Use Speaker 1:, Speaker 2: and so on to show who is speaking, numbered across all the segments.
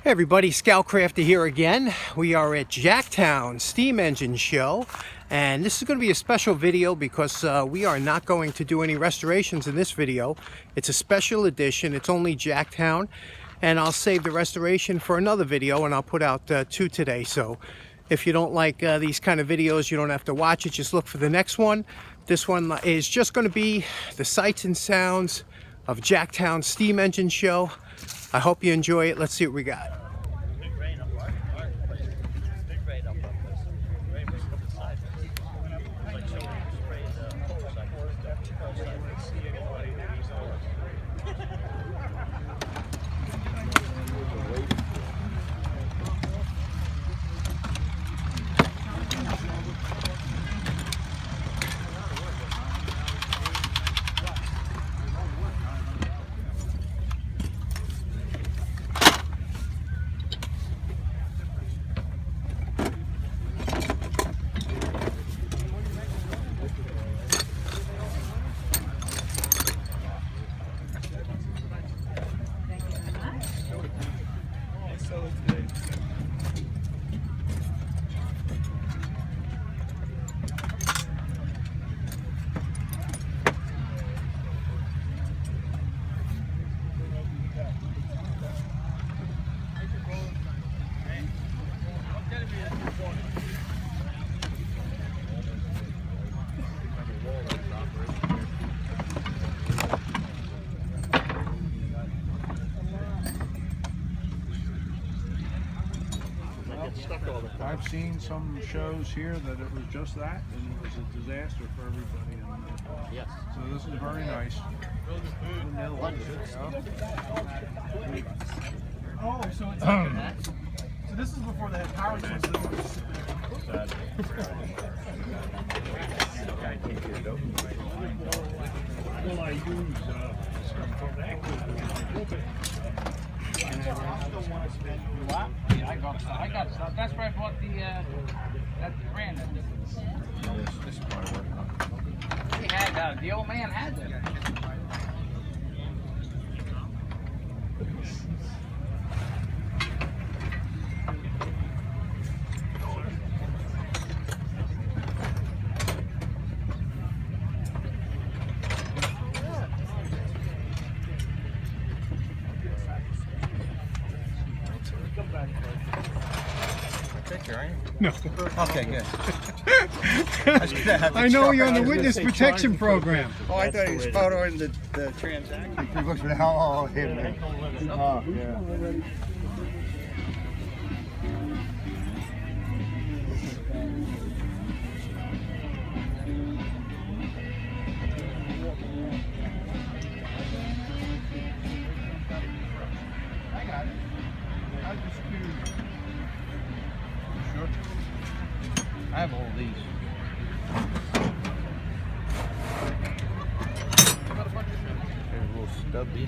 Speaker 1: Hey everybody, Scoutcrafter here again. We are at Jacktown Steam Engine Show, and this is going to be a special video because we are not going to do any restorations in this video. It's a special edition. It's only Jacktown, and I'll save the restoration for another video, and I'll put out two today. So if you don't like these kind of videos, you don't have to watch it. Just look for the next one. This one is just going to be the sights and sounds of Jacktown Steam Engine Show. I hope you enjoy it. Let's see what we got.
Speaker 2: I've seen some shows here that it was just that, and it was a disaster for everybody.
Speaker 3: Yes.
Speaker 2: So this is very nice.
Speaker 4: Oh, so it's like so this is before they had power tools.
Speaker 2: Well, I use
Speaker 3: I got stuff. That's where I bought the that brand. He had the old man had them.
Speaker 1: No.
Speaker 5: Okay, good.
Speaker 1: I know you're on the witness protection program.
Speaker 5: Oh, I thought he was photoing the transaction. He looks for the hell him. Oh, yeah.
Speaker 2: I got it. I was just curious. Sure.
Speaker 5: I have all these. They're a little stubby.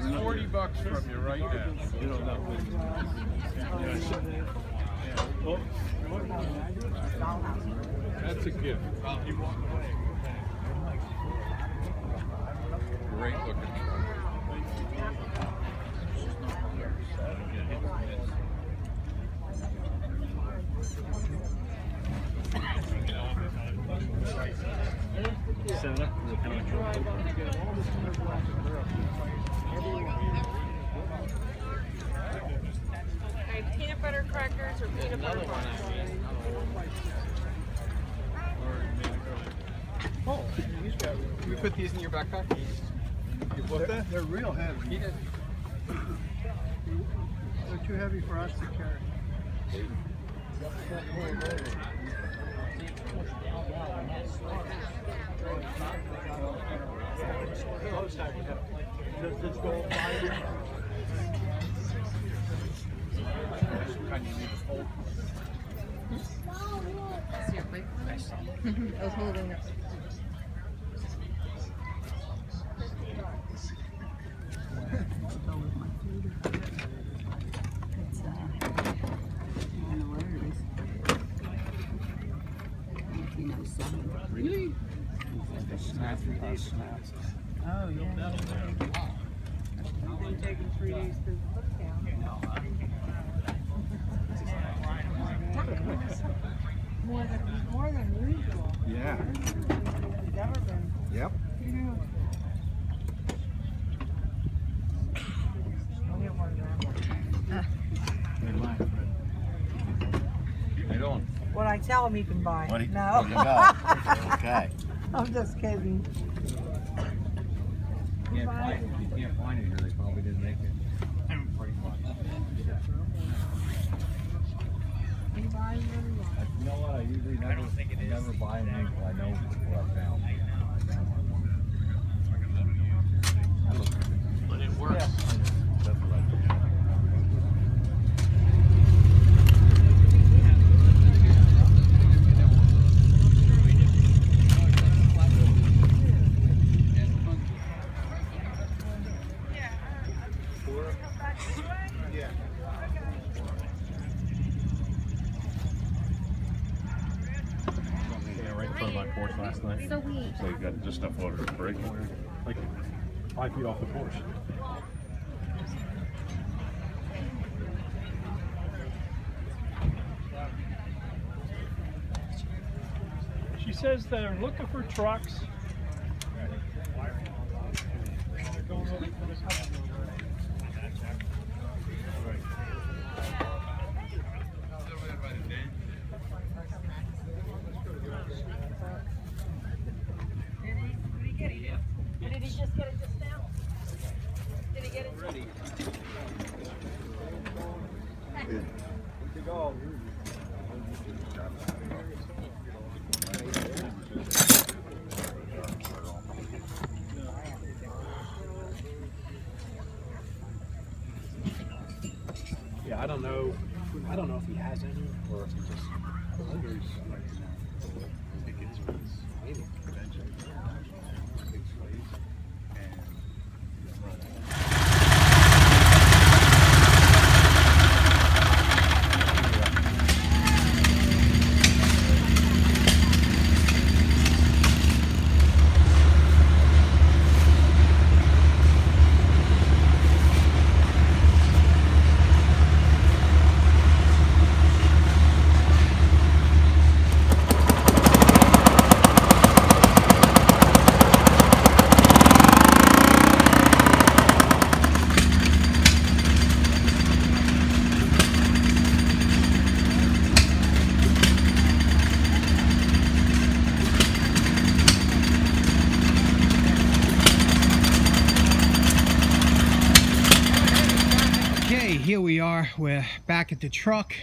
Speaker 2: take 40 bucks from you right now. You don't know. That's a gift. Great looking truck.
Speaker 6: Peanut butter crackers or peanut butter crackers?
Speaker 3: Oh, you put these in your backpack?
Speaker 5: They're real heavy.
Speaker 3: He did.
Speaker 5: They're too heavy for us to carry.
Speaker 6: I was holding it.
Speaker 3: Really?
Speaker 6: Oh, yeah. It's been taking 3 days to put down. More than usual.
Speaker 5: Yeah.
Speaker 6: It's never been.
Speaker 5: Yep.
Speaker 2: How you doing?
Speaker 6: What I tell him he can buy.
Speaker 5: What do you-
Speaker 6: No.
Speaker 5: Okay.
Speaker 6: I'm just kidding.
Speaker 2: You can't find it here. They probably didn't make it.
Speaker 6: He buys what he wants.
Speaker 2: You know what? I usually never buy an ankle. I know what I found.
Speaker 3: But it works.
Speaker 7: Right in front of my porch last night.
Speaker 6: So we.
Speaker 7: So you got just enough water to break, like 5 feet off the porch.
Speaker 8: She says they're looking for trucks.
Speaker 6: Did he just get it just now? Did he get it? Ready.
Speaker 8: Yeah, I don't know. I don't know if he has any or if he just.
Speaker 1: Okay, here we are. We're back at the truck,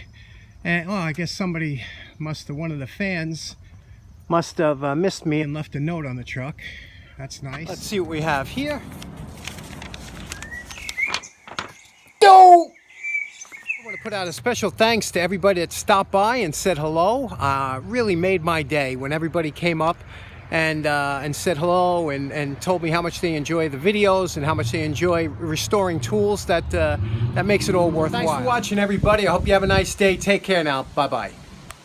Speaker 1: and I guess somebody one of the fans must have missed me and left a note on the truck. That's nice. Let's see what we have here. I want to put out a special thanks to everybody that stopped by and said hello. Really made my day when everybody came up and said hello and told me how much they enjoy the videos and how much they enjoy restoring tools. That makes it all worthwhile. Thanks for watching, everybody. I hope you have a nice day. Take care now. Bye-bye.